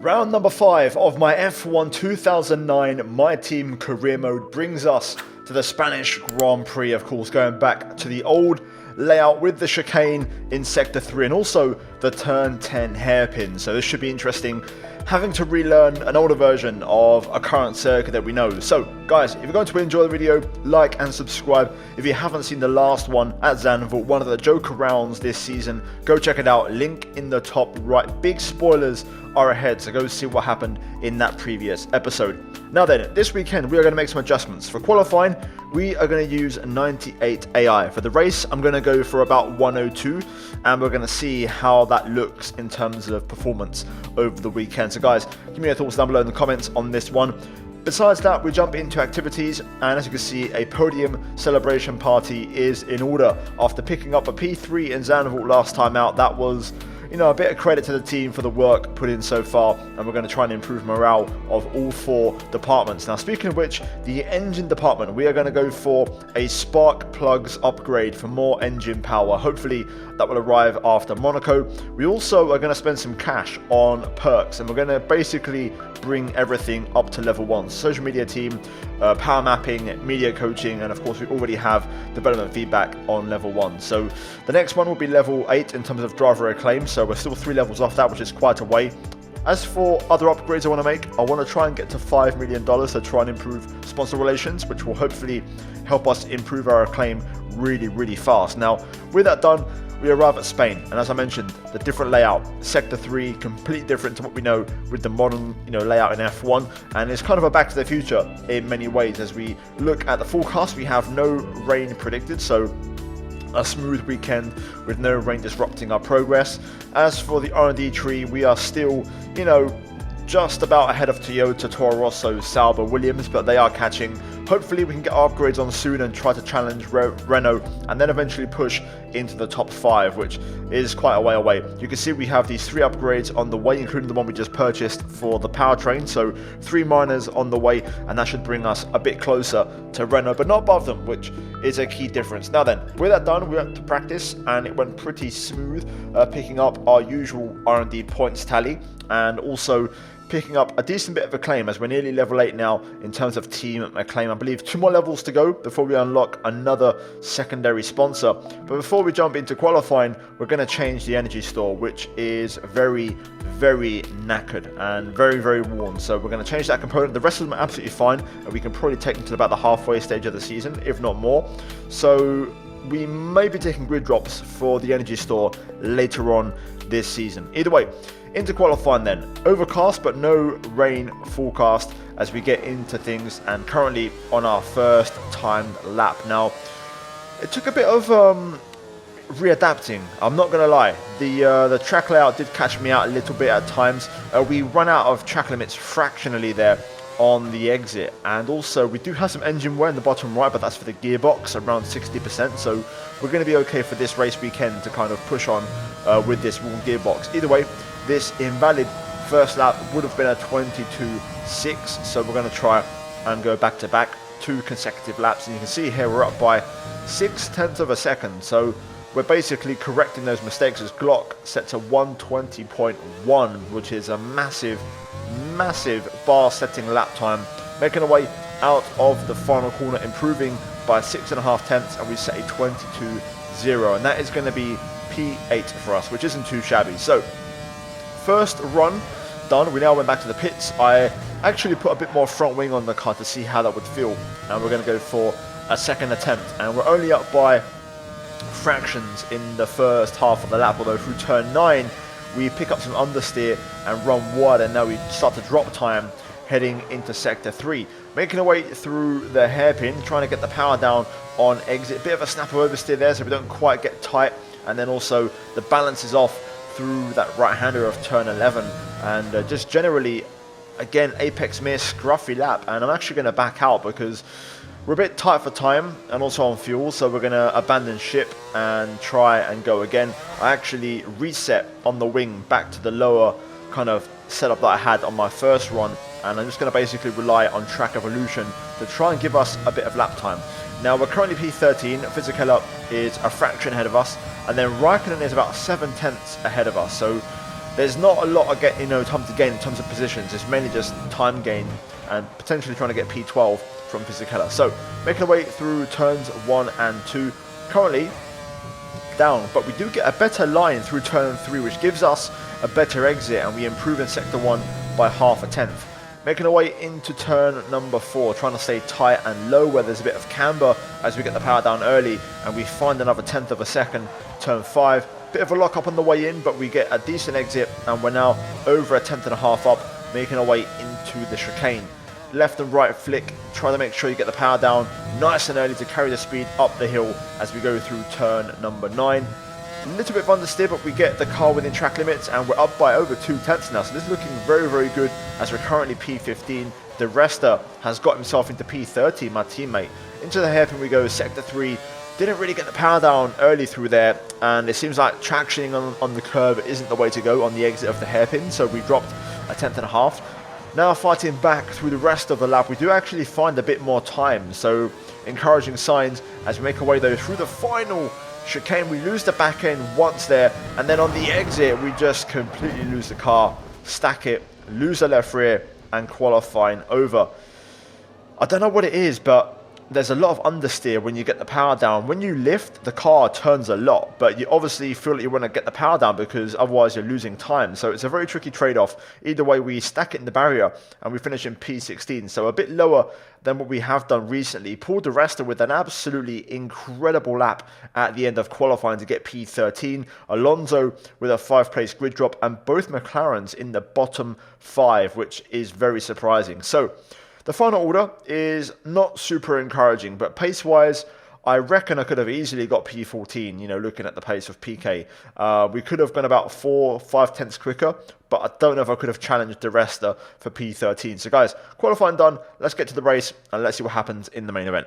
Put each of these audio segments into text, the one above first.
Round number 5 of my F1 2009 My Team Career Mode brings us to the Spanish Grand Prix, of course, going back to the old layout with the chicane in Sector 3 and also the Turn 10 hairpin. So this should be interesting, having to relearn an older version of a current circuit that we know. So guys, if you're going to enjoy the video, like and subscribe. If you haven't seen the last one at Zandvoort, one of the Joker rounds this season, go check it out, link in the top right. Big spoilers are ahead, so go see what happened in that previous episode. Now then, this weekend we are going to make some adjustments. For qualifying, we are going to use 98 AI. For the race, I'm going to go for about 102, and we're going to see how that looks in terms of performance over the weekend. So guys, give me your thoughts down below in the comments on this one. Besides that, we jump into activities, and as you can see, a podium celebration party is in order. After picking up a P3 in Zandvoort last time out, that was, you know, a bit of credit to the team for the work put in so far, and we're going to try and improve morale of all 4 departments. Now, speaking of which, the engine department, we are going to go for a spark plugs upgrade for more engine power. Hopefully that will arrive after Monaco. We also are going to spend some cash on perks, and we're going to basically bring everything up to level 1. Social media team, power mapping, media coaching, and of course we already have development feedback on level 1. So the next one will be level 8 in terms of driver acclaim, so we're still 3 levels off that, which is quite a way. As for other upgrades I want to make, I want to try and get to $5 million to try and improve sponsor relations, which will hopefully help us improve our acclaim really fast. Now, with that done, we arrive at Spain, and as I mentioned, the different layout, Sector 3, completely different to what we know with the modern, layout in F1, and it's kind of a back to the future in many ways. As we look at the forecast, we have no rain predicted, so a smooth weekend with no rain disrupting our progress. As for the R&D tree, we are still, just about ahead of Toyota, Toro Rosso, Sauber, Williams, but they are catching. Hopefully we can get our upgrades on soon and try to challenge Renault, and then eventually push into the top 5, which is quite a way away. You can see we have these 3 upgrades on the way, including the one we just purchased for the powertrain, so 3 minors on the way, and that should bring us a bit closer to Renault, but not above them, which is a key difference. Now then, with that done, we went to practice, and it went pretty smooth, picking up our usual R&D points tally, and also picking up a decent bit of acclaim, as we're nearly level 8 now in terms of team acclaim. I believe 2 more levels to go before we unlock another secondary sponsor. But before we jump into qualifying, we're going to change the energy store, which is very knackered and very worn. So we're going to change that component. The rest of them are absolutely fine, and we can probably take them to about the halfway stage of the season, if not more. So we may be taking grid drops for the energy store later on this season. Either way, into qualifying then. Overcast but no rain forecast as we get into things, and currently on our first timed lap. Now, it took a bit of readapting, I'm not going to lie. The track layout did catch me out a little bit at times. We run out of track limits fractionally there on the exit, and also we do have some engine wear in the bottom right, but that's for the gearbox, around 60%, so we're going to be okay for this race weekend to kind of push on with this worn gearbox. Either way, this invalid first lap would have been a 22.6, so we're going to try and go back to back 2 consecutive laps, and you can see here we're up by 0.6 of a second, so we're basically correcting those mistakes as Glock set to 120.1, which is a massive bar setting lap time, making our way out of the final corner, improving by 6.5 tenths, and we set a 22.0, and that is going to be P8 for us, which isn't too shabby. So first run done. We now went back to the pits. I actually put a bit more front wing on the car to see how that would feel, and we're going to go for a second attempt, and we're only up by fractions in the first half of the lap, although through turn 9 we pick up some understeer and run wide, and now we start to drop time heading into sector 3, making our way through the hairpin, trying to get the power down on exit. Bit of a snap of oversteer there, so we don't quite get tight, and then also the balance is off through that right-hander of turn 11, and just generally, again, apex miss, scruffy lap, and I'm actually going to back out because we're a bit tight for time and also on fuel, so we're going to abandon ship and try and go again. I actually reset on the wing back to the lower kind of setup that I had on my first run, and I'm just going to basically rely on track evolution to try and give us a bit of lap time. Now we're currently P13, Fisichella is a fraction ahead of us, and then Raikkonen is about 7 tenths ahead of us, so there's not a lot of time to gain in terms of positions. It's mainly just time gain and potentially trying to get P12 from Fisichella. So making our way through turns 1 and 2, currently down, but we do get a better line through turn 3, which gives us a better exit, and we improve in sector 1 by half a tenth. Making our way into turn number 4, trying to stay tight and low where there's a bit of camber as we get the power down early, and we find another tenth of a second. Turn 5, bit of a lock up on the way in, but we get a decent exit, and we're now over a tenth and a half up, making our way into the chicane. Left and right flick, try to make sure you get the power down nice and early to carry the speed up the hill as we go through turn number 9. A little bit of understeer, but we get the car within track limits, and we're up by over 2 tenths now, so this is looking very, very good as we're currently P15. The Resta has got himself into P30, my teammate. Into the hairpin we go, sector 3. Didn't really get the power down early through there, and it seems like tractioning on the curve isn't the way to go on the exit of the hairpin, so we dropped a tenth and a half. Now fighting back through the rest of the lap, we do actually find a bit more time, so encouraging signs as we make our way though through the final chicane. We lose the back end once there, and then on the exit we just completely lose the car, stack it, lose the left rear, and qualifying over. I don't know what it is, but there's a lot of understeer when you get the power down. When you lift, the car turns a lot, but you obviously feel like you want to get the power down because otherwise you're losing time. So it's a very tricky trade-off. Either way, we stack it in the barrier and we finish in P16, so a bit lower than what we have done recently. Paul Di Resta with an absolutely incredible lap at the end of qualifying to get P13. Alonso with a 5th place grid drop, and both McLarens in the bottom 5, which is very surprising. So the final order is not super encouraging, but pace-wise, I reckon I could have easily got P14, looking at the pace of PK. We could have gone about 4-5 tenths quicker, but I don't know if I could have challenged Di Resta for P13. So guys, qualifying done, let's get to the race and let's see what happens in the main event.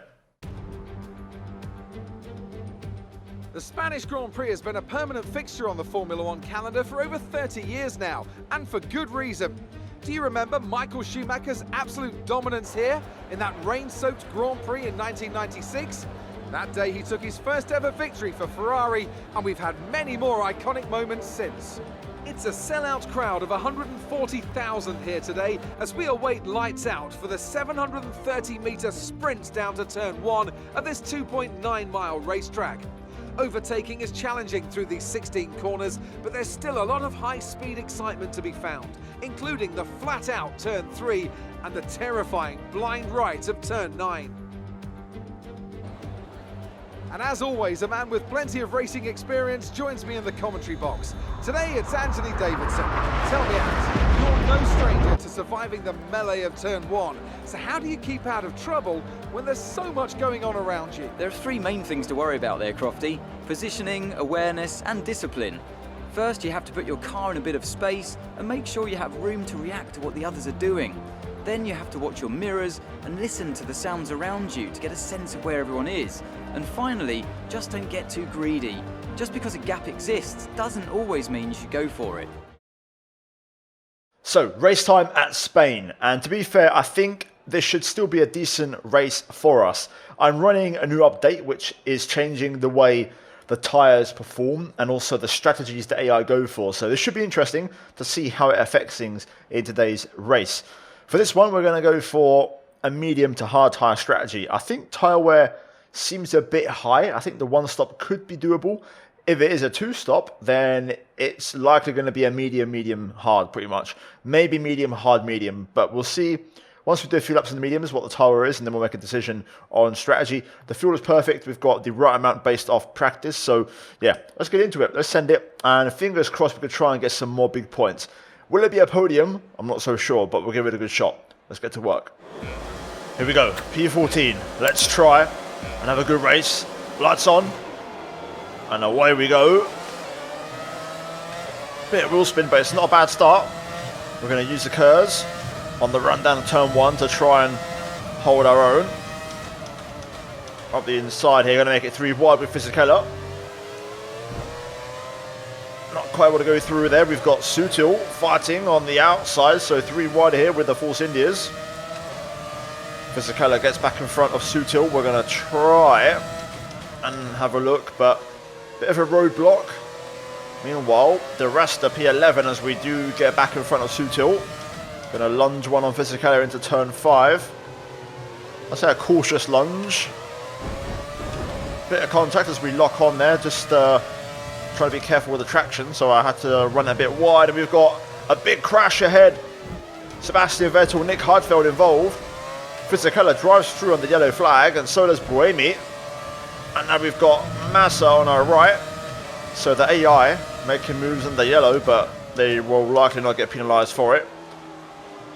The Spanish Grand Prix has been a permanent fixture on the Formula One calendar for over 30 years now, and for good reason. Do you remember Michael Schumacher's absolute dominance here in that rain-soaked Grand Prix in 1996? That day he took his first ever victory for Ferrari, and we've had many more iconic moments since. It's a sellout crowd of 140,000 here today as we await lights out for the 730-metre sprint down to turn 1 of this 2.9-mile racetrack. Overtaking is challenging through these 16 corners, but there's still a lot of high-speed excitement to be found, including the flat-out turn 3 and the terrifying blind right of turn 9. And as always, a man with plenty of racing experience joins me in the commentary box. Today it's Anthony Davidson. Tell me, Ant, you're no stranger to surviving the melee of turn 1. So how do you keep out of trouble when there's so much going on around you? There are 3 main things to worry about there, Crofty. Positioning, awareness and discipline. First, you have to put your car in a bit of space and make sure you have room to react to what the others are doing. Then you have to watch your mirrors and listen to the sounds around you to get a sense of where everyone is. And finally, just don't get too greedy. Just because a gap exists doesn't always mean you should go for it. So, race time at Spain, and to be fair, I think this should still be a decent race for us. I'm running a new update which is changing the way the tyres perform and also the strategies the AI go for. So this should be interesting to see how it affects things in today's race. For this one, we're going to go for a medium to hard tyre strategy. I think tyre wear seems a bit high. I think the 1 stop could be doable. If it is a 2 stop, then it's likely going to be a medium, medium, hard pretty much. Maybe medium, hard, medium, but we'll see. Once we do a few laps in the mediums, what the tyre is, and then we'll make a decision on strategy. The fuel is perfect. We've got the right amount based off practice. So yeah, let's get into it. Let's send it. And fingers crossed we could try and get some more big points. Will it be a podium? I'm not so sure, but we'll give it a good shot. Let's get to work. Here we go. P14. Let's try and have a good race. Lights on. And away we go. Bit of wheel spin, but it's not a bad start. We're going to use the curves on the run down to turn 1 to try and hold our own. Up the inside here, going to make it 3 wide with Fisichella. Not quite able to go through there. We've got Sutil fighting on the outside, so 3 wide here with the Force Indias. Fisichella gets back in front of Sutil. We're going to try and have a look, but bit of a roadblock. Meanwhile, the rest are P11 as we do get back in front of Sutil. Gonna lunge one on Fisichella into turn 5. I'd say a cautious lunge. Bit of contact as we lock on there, just trying to be careful with the traction, so I had to run a bit wide, and we've got a big crash ahead. Sebastian Vettel, Nick Heidfeld involved. Fisichella drives through on the yellow flag, and so does Buemi. And now we've got Massa on our right. So the AI making moves in the yellow, but they will likely not get penalised for it.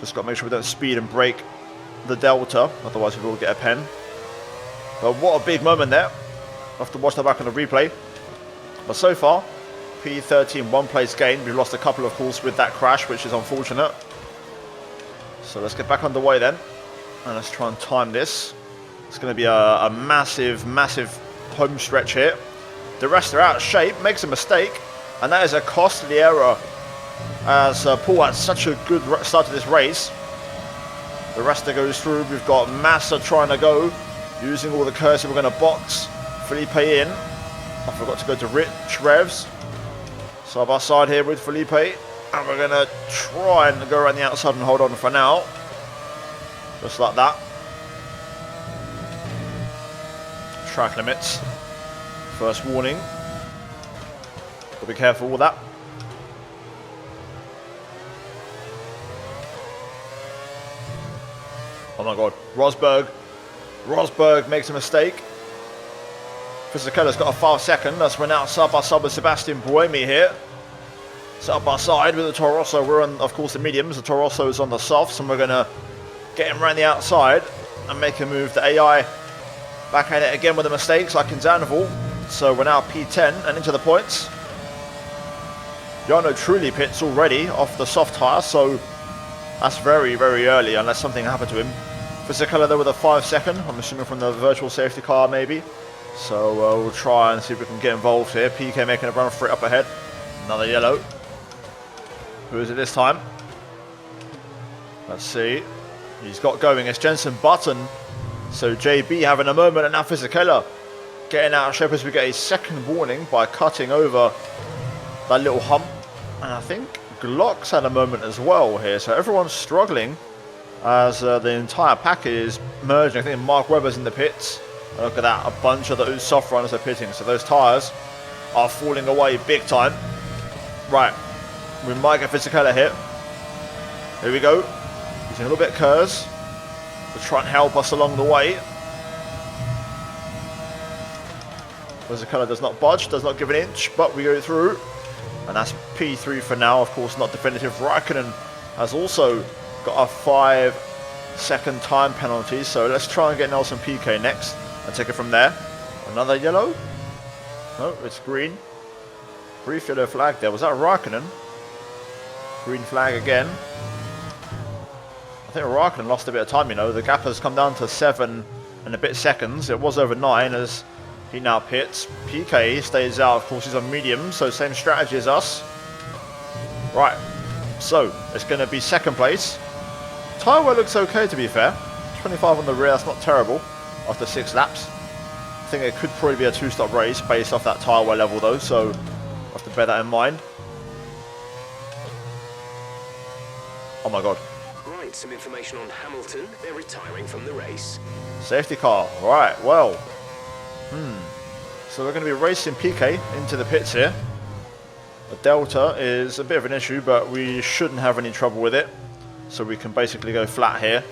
Just got to make sure we don't speed and break the Delta, otherwise we will get a pen. But what a big moment there. I'll have to watch that back on the replay. But so far, P13 one place gain. We've lost a couple of course with that crash, which is unfortunate. So let's get back underway then. And let's try and time this. It's going to be a massive, massive home stretch here. The rest are out of shape, makes a mistake. And that is a costly error, as Paul had such a good start to this race. The rest that goes through, we've got Massa trying to go, using all the curves. We're going to box Felipe in. I forgot to go to Rich Revs. Side by side here with Felipe. And we're going to try and go around the outside and hold on for now. Just like that. Track limits. First warning. Got to be careful with that. Oh my god. Rosberg makes a mistake. Fisichella's got a 5 second. That's when out side by side with Sebastian Buemi here. Side by side with the Toro Rosso. We're on, of course, the mediums. The Toro Rosso is on the softs, and we're going to get him around the outside and make a move. The AI back at it again with the mistakes, like in Zandvoort. So we're now P10 and into the points. Jarno truly pits already off the soft tyre, so that's very, very early unless something happened to him. Fisichella there with a 5 second. I'm assuming from the virtual safety car maybe. So we'll try and see if we can get involved here. PK making a run for it up ahead. Another yellow. Who is it this time? Let's see. He's got going. It's Jensen Button. So JB having a moment, and now Fisichella getting out of shape as we get a second warning by cutting over that little hump. And I think Glock's had a moment as well here. So everyone's struggling as the entire pack is merging. I think Mark Webber's in the pits. And look at that, a bunch of those soft runners are pitting. So those tyres are falling away big time. Right, we might get Fisichella here. Here we go. Using a little bit of curves to try and help us along the way. Fisichella does not budge, does not give an inch, but we go through. And that's P3 for now, of course, not definitive. Raikkonen has also got a 5 second time penalty. So let's try and get Nelson PK next and take it from there. Another yellow? No, it's green. Brief yellow flag there. Was that Raikkonen? Green flag again. I think Raikkonen lost a bit of time, you know. The gap has come down to 7 and a bit seconds. It was over 9 as he now pits. PK stays out. Of course, he's on medium, so same strategy as us. Right. So, it's going to be second place. Tyre wear looks okay, to be fair. 25 on the rear, that's not terrible after 6 laps. I think it could probably be a 2-stop race based off that tyre wear level, though, so I have to bear that in mind. Oh my god. Right, some information on Hamilton. They're retiring from the race. Safety car. Right, well. So we're going to be racing PK into the pits here. The Delta is a bit of an issue, but we shouldn't have any trouble with it. So we can basically go flat here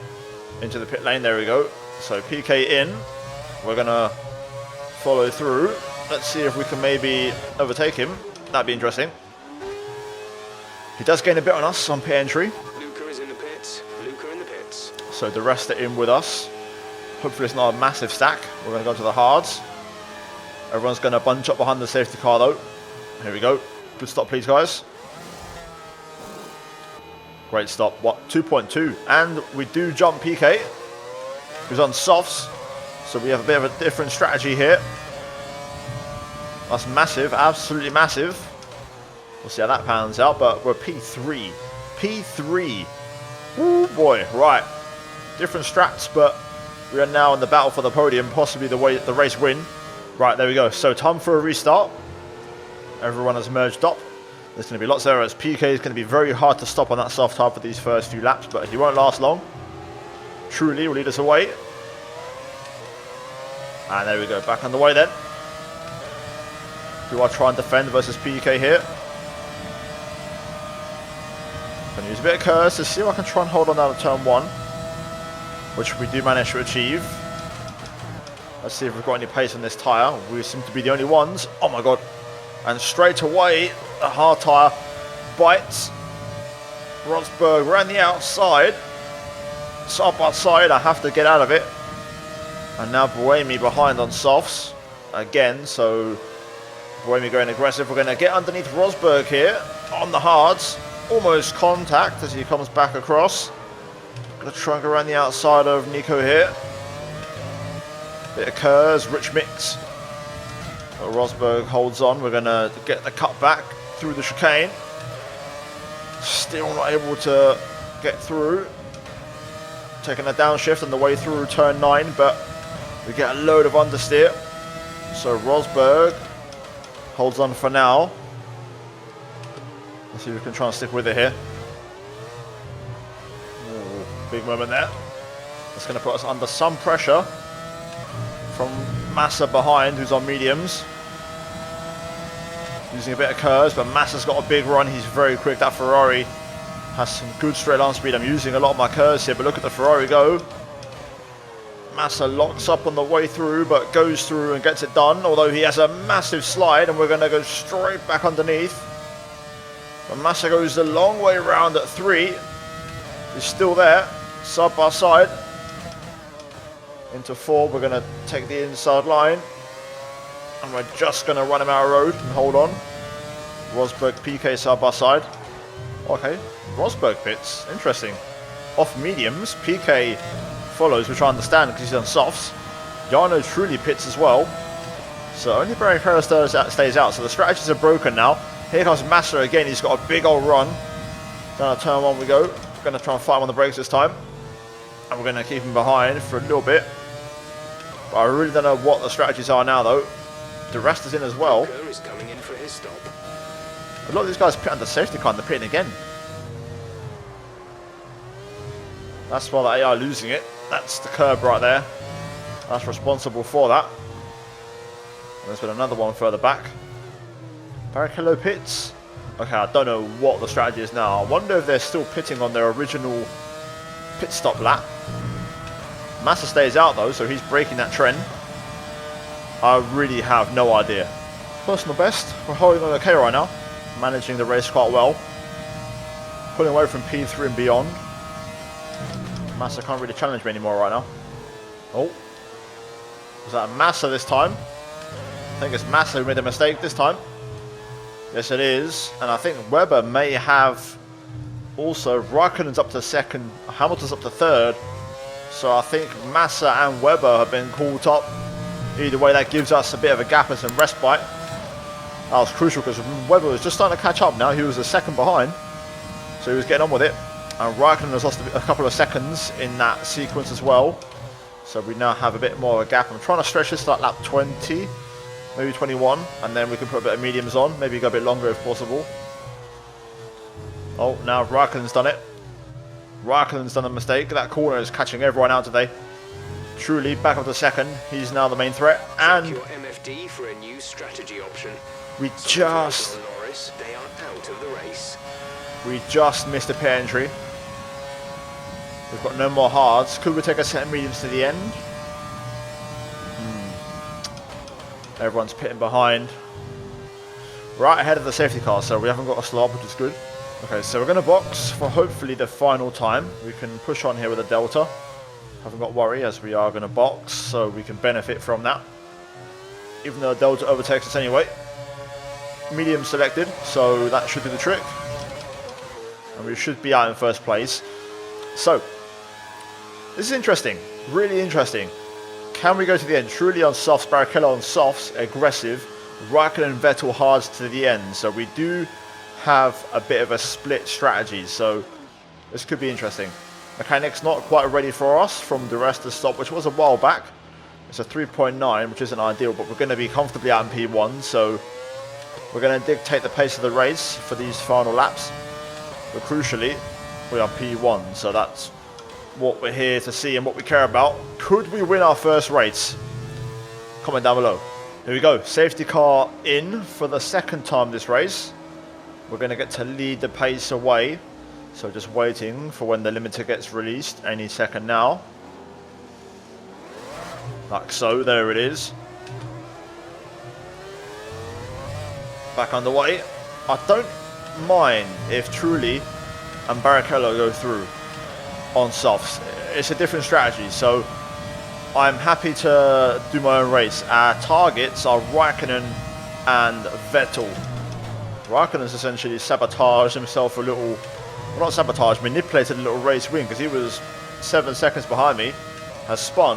into the pit lane. There we go. So PK in. We're going to follow through. Let's see if we can maybe overtake him. That'd be interesting. He does gain a bit on us on pit entry. Luca is in the pits. Luca in the pits. So the rest are in with us. Hopefully it's not a massive stack. We're going to go to the hards. Everyone's going to bunch up behind the safety car though. Here we go. Good stop please guys. Great stop. What? 2.2. And we do jump PK. Who's on softs. So we have a bit of a different strategy here. That's massive. Absolutely massive. We'll see how that pans out. But we're P3. P3. Woo boy. Right. Different strats, but we are now in the battle for the podium. Possibly the race win. Right, there we go. So time for a restart. Everyone has merged up. There's going to be lots of errors. PK is going to be very hard to stop on that soft type for these first few laps, but he won't last long. Truly will lead us away. And there we go, back on the way then. Do I try and defend versus PK here? Gonna use a bit of curse to see if I can try and hold on down to turn 1, which we do manage to achieve. Let's see if we've got any pace on this tyre. We seem to be the only ones. Oh my god. And straight away, the hard tyre bites. Rosberg around the outside. Side by side, I have to get out of it. And now Buemi behind on softs. Again, so Buemi going aggressive. We're going to get underneath Rosberg here on the hards. Almost contact as he comes back across. Going to try and go around the outside of Nico here. Bit of curves, rich mix. But Rosberg holds on. We're going to get the cut back through the chicane. Still not able to get through. Taking a downshift on the way through turn 9, but we get a load of understeer. So Rosberg holds on for now. Let's see if we can try and stick with it here. Ooh, big moment there. That's going to put us under some pressure from Massa behind, who's on mediums. Using a bit of curves, but Massa's got a big run. He's very quick. That Ferrari has some good straight line speed. I'm using a lot of my curves here, but look at the Ferrari go. Massa locks up on the way through, but goes through and gets it done, although he has a massive slide, and we're going to go straight back underneath. But Massa goes a long way around at 3. He's still there, side by side. Into 4, we're going to take the inside line. And we're just going to run him out of road and hold on. Rosberg, PK side by side. Okay, Rosberg pits. Interesting. Off mediums, PK follows, which I understand because he's on softs. Jarno truly pits as well. So only Barrichello stays out. So the strategies are broken now. Here comes Massa again. He's got a big old run. Down to turn 1 we go. We're going to try and fight him on the brakes this time. And we're going to keep him behind for a little bit. But I really don't know what the strategies are now though. The rest is in as well. Is coming in for his stop. A lot of these guys pit under safety car and they're pitting again. That's why the AI losing it. That's the curb right there. That's responsible for that. And there's been another one further back. Barrichello pits. Okay, I don't know what the strategy is now. I wonder if they're still pitting on their original pit stop lap. Massa stays out though, so he's breaking that trend. I really have no idea. Personal best, we're holding on okay right now. Managing the race quite well. Pulling away from P3 and beyond. Massa can't really challenge me anymore right now. Oh. Was that Massa this time? I think it's Massa who made a mistake this time. Yes it is. And I think Webber may have also. Raikkonen's up to 2nd. Hamilton's up to 3rd. So I think Massa and Webber have been caught up. Either way, that gives us a bit of a gap and some respite. That was crucial because Webber was just starting to catch up now. He was a second behind. So he was getting on with it. And Raikkonen has lost a couple of seconds in that sequence as well. So we now have a bit more of a gap. I'm trying to stretch this to like lap 20, maybe 21. And then we can put a bit of mediums on. Maybe go a bit longer if possible. Oh, now Raikkonen's done it. Raikkonen's done a mistake. That corner is catching everyone out today. Truly, back up to 2nd. He's now the main threat. And your MFD for a new strategy option. we just Norris, they are out of the race. missed a pit entry. We've got no more hards. Could we take a set of mediums to the end? Everyone's pitting behind. Right ahead of the safety car, so we haven't got a slow up, which is good. Okay, so we're going to box for hopefully the final time. We can push on here with a delta. Haven't got worry as we are going to box, so we can benefit from that. Even though delta overtakes us anyway. Medium selected, so that should do the trick. And we should be out in first place. So, this is interesting. Really interesting. Can we go to the end? Truly on softs, Barrichello on softs, aggressive. Raikkonen and Vettel hards to the end. So we do have a bit of a split strategy. So this could be interesting. Mechanics not quite ready for us from the rest of the stop, which was a while back. It's a 3.9, which isn't ideal, but we're going to be comfortably out in P1. So We're going to dictate the pace of the race for these final laps. But crucially, we are P1, so that's what we're here to see and what we care about. Could we win our first race? Comment down below. Here we go. Safety car in for the second time this race. We're going to get to lead the pace away. So just waiting for when the limiter gets released any second now. Like so, there it is. Back underway. I don't mind if Truly and Barrichello go through on softs. It's a different strategy, so I'm happy to do my own race. Our targets are Raikkonen and Vettel. Raikkonen's essentially sabotaged himself a little, well, not sabotage, manipulated a little race win because he was 7 seconds behind me, has spun,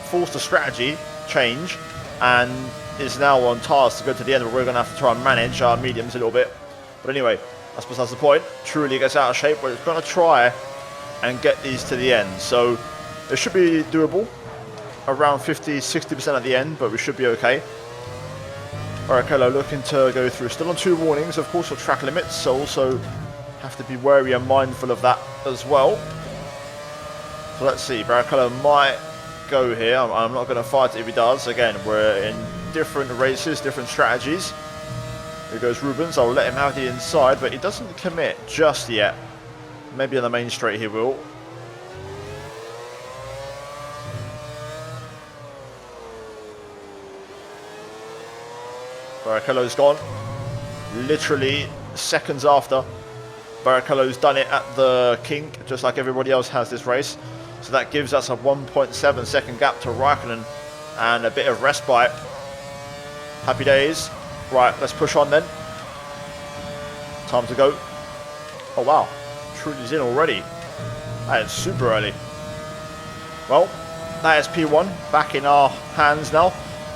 forced a strategy change, and is now on task to go to the end, but we're going to have to try and manage our mediums a little bit. But anyway, I suppose that's the point. Truly gets out of shape, but it's going to try and get these to the end. So it should be doable, around 50-60% at the end, but we should be okay. Barrichello looking to go through, still on 2 warnings, of course, for track limits, so also have to be wary and mindful of that as well. So let's see, Barrichello might go here. I'm not going to fight it if he does. Again, we're in different races, different strategies. Here goes Rubens. I'll let him have the inside, but he doesn't commit just yet. Maybe on the main straight he will. Barrichello's gone. Literally seconds after. Barrichello's done it at the kink, just like everybody else has this race. So that gives us a 1.7 second gap to Raikkonen and a bit of respite. Happy days. Right, let's push on then. Time to go. Oh wow, Truly's in already. That is super early. Well, that is P1 back in our hands now.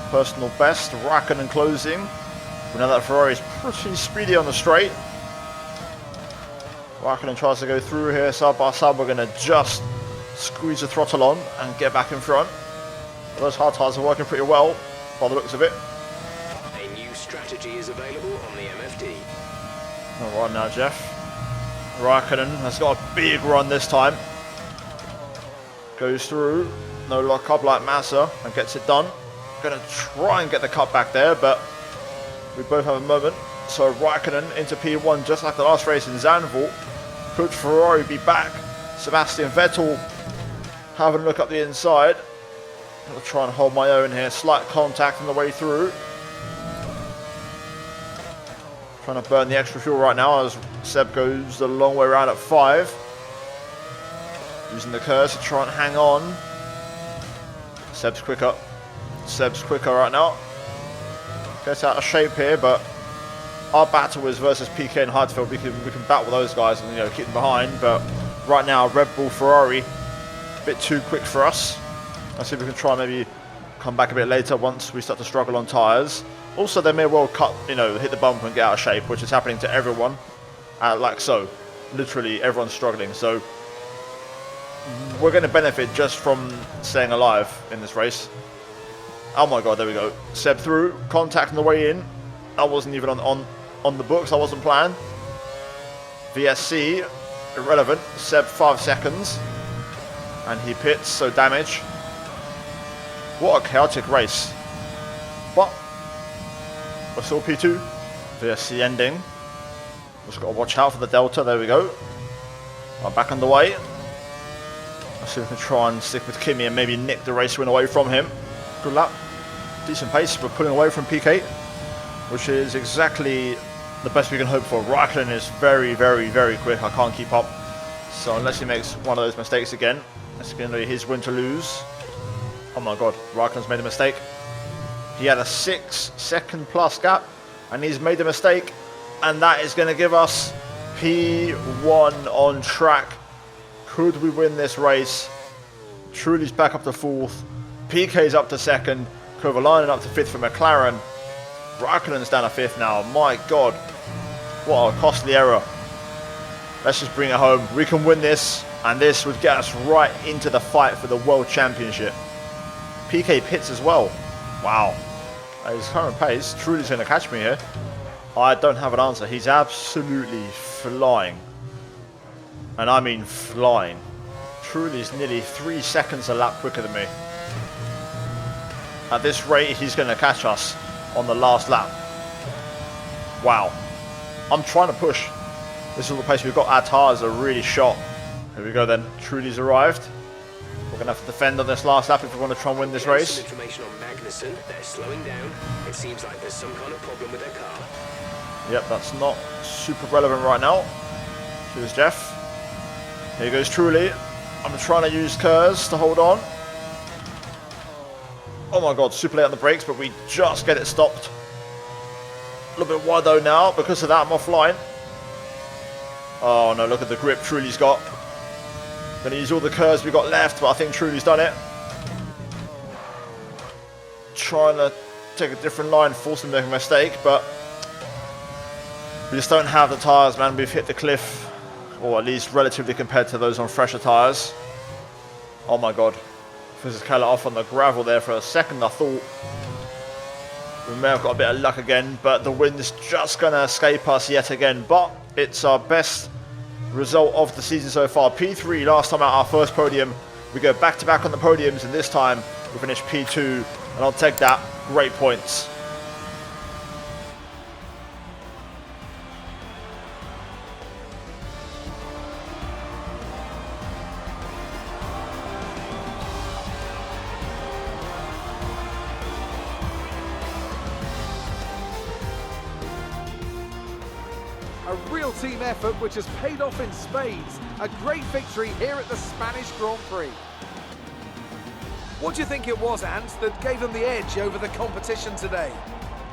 Personal best, Raikkonen closing. We know that Ferrari's pretty speedy on the straight. Raikkonen tries to go through here side by side. We're going to just squeeze the throttle on and get back in front. Those hard tires are working pretty well by the looks of it. A new strategy is available on the MFD. All right now, Jeff. Raikkonen has got a big run this time. Goes through, no lock up like Massa, and gets it done. Going to try and get the cut back there, but we both have a moment. So Raikkonen into P1, just like the last race in Zandvoort. Could Ferrari be back? Sebastian Vettel having a look up the inside. I'll try and hold my own here. Slight contact on the way through. Trying to burn the extra fuel right now as Seb goes the long way around at 5. Using the curves to try and hang on. Seb's quicker. Seb's quicker right now. Gets out of shape here, but our battle is versus PK and Hartfield. We can battle those guys and keep them behind. But right now, Red Bull, Ferrari, a bit too quick for us. Let's see if we can try and maybe come back a bit later once we start to struggle on tyres. Also, they may well hit the bump and get out of shape, which is happening to everyone. Like so, literally everyone's struggling. So we're going to benefit just from staying alive in this race. Oh my god, there we go. Seb through, contact on the way in. I wasn't even on the books, I wasn't planned. VSC, irrelevant. Seb 5 seconds. And he pits, so damage. What a chaotic race. But we're still P2. VSC ending. Just got to watch out for the Delta, there we go. I'm back underway. Let's see if we can try and stick with Kimi and maybe nick the race win away from him. Good luck. Decent pace. We're pulling away from PK, which is exactly the best we can hope for. Raikkonen is very, very, very quick. I can't keep up. So unless he makes one of those mistakes again, it's going to be his win to lose. Oh my god, Raikkonen's made a mistake. He had a 6 second plus gap, and he's made a mistake. And that is going to give us P1 on track. Could we win this race? Truly's back up to 4th. PK's up to 2nd. Kovalainen up to 5th for McLaren. Raikkonen's down to 5th now. My god. What a costly error. Let's just bring it home. We can win this, and this would get us right into the fight for the World Championship. PK pits as well. Wow. At his current pace, Truly's going to catch me here. I don't have an answer. He's absolutely flying. And I mean flying. Truly's nearly 3 seconds a lap quicker than me. At this rate, he's going to catch us on the last lap. Wow. I'm trying to push. This is the place we've got. Our tyres are really shot. Here we go then. Truly's arrived. We're going to have to defend on this last lap if we want to try and win this race. Some information on Magnussen. They're slowing down. It seems like there's some kind of problem with their car. Yep, that's not super relevant right now. Here's Jeff. Here goes Truly. I'm trying to use Kurz to hold on. Oh my god, super late on the brakes, but we just get it stopped. A little bit wide though now. Because of that, I'm offline. Oh no, look at the grip Truly's got. Gonna use all the Kurz we got left, but I think Truly's done it. Trying to take a different line, force him to make a mistake, but we just don't have the tyres, man. We've hit the cliff. Or at least relatively compared to those on fresher tyres. Oh my god. Physicala off on the gravel there for a second. I thought we may have got a bit of luck again, but the wind's just going to escape us yet again. But it's our best result of the season so far. P3 last time out, our first podium. We go back to back on the podiums, and this time we finish P2. And I'll take that. Great points. A real team effort which has paid off in spades. A great victory here at the Spanish Grand Prix. What do you think it was, Ant, that gave them the edge over the competition today?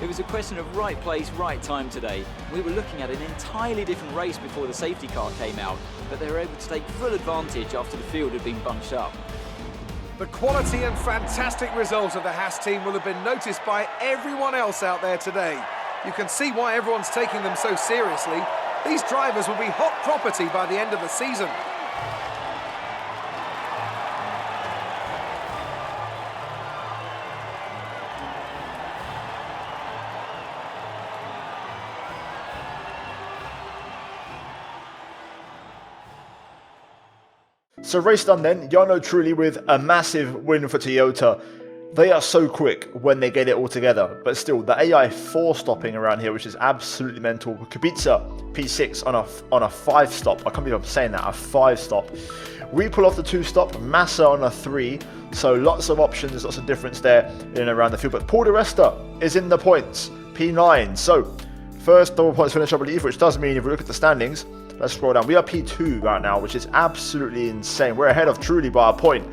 It was a question of right place, right time today. We were looking at an entirely different race before the safety car came out, but they were able to take full advantage after the field had been bunched up. The quality and fantastic result of the Haas team will have been noticed by everyone else out there today. You can see why everyone's taking them so seriously. These drivers will be hot property by the end of the season. So race done then. Jarno Trulli with a massive win for Toyota. They are so quick when they get it all together, but still, the AI 4-stopping around here, which is absolutely mental. Kubica, P6 on a 5-stop. I can't believe I'm saying that, a 5-stop. We pull off the 2-stop, Massa on a 3, so lots of options, lots of difference there in and around the field. But Paul di Resta is in the points, P9. So, first double points finish, I believe, which does mean if we look at the standings, let's scroll down. We are P2 right now, which is absolutely insane. We're ahead of Trulli by a point.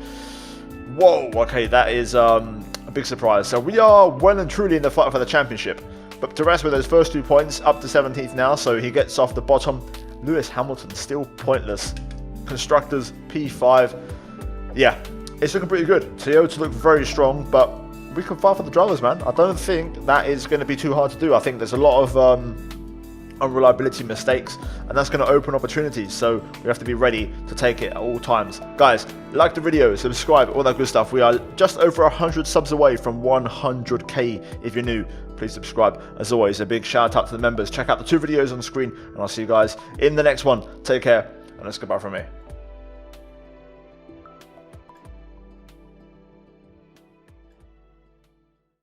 Whoa, okay, that is a big surprise. So we are well and truly in the fight for the championship. But di Resta with those first 2 points, up to 17th now, so he gets off the bottom. Lewis Hamilton still pointless. Constructors, P5. Yeah, it's looking pretty good. Toyota look very strong, but we can fight for the drivers, man. I don't think that is going to be too hard to do. I think there's a lot of unreliability mistakes, and that's going to open opportunities, so we have to be ready to take it at all times. Guys, like the video, subscribe, all that good stuff. We are just over 100 subs away from 100k. If you're new, please subscribe. As always, a big shout out to the members. Check out the 2 videos on the screen, and I'll see you guys in the next one. Take care, and it's goodbye from me.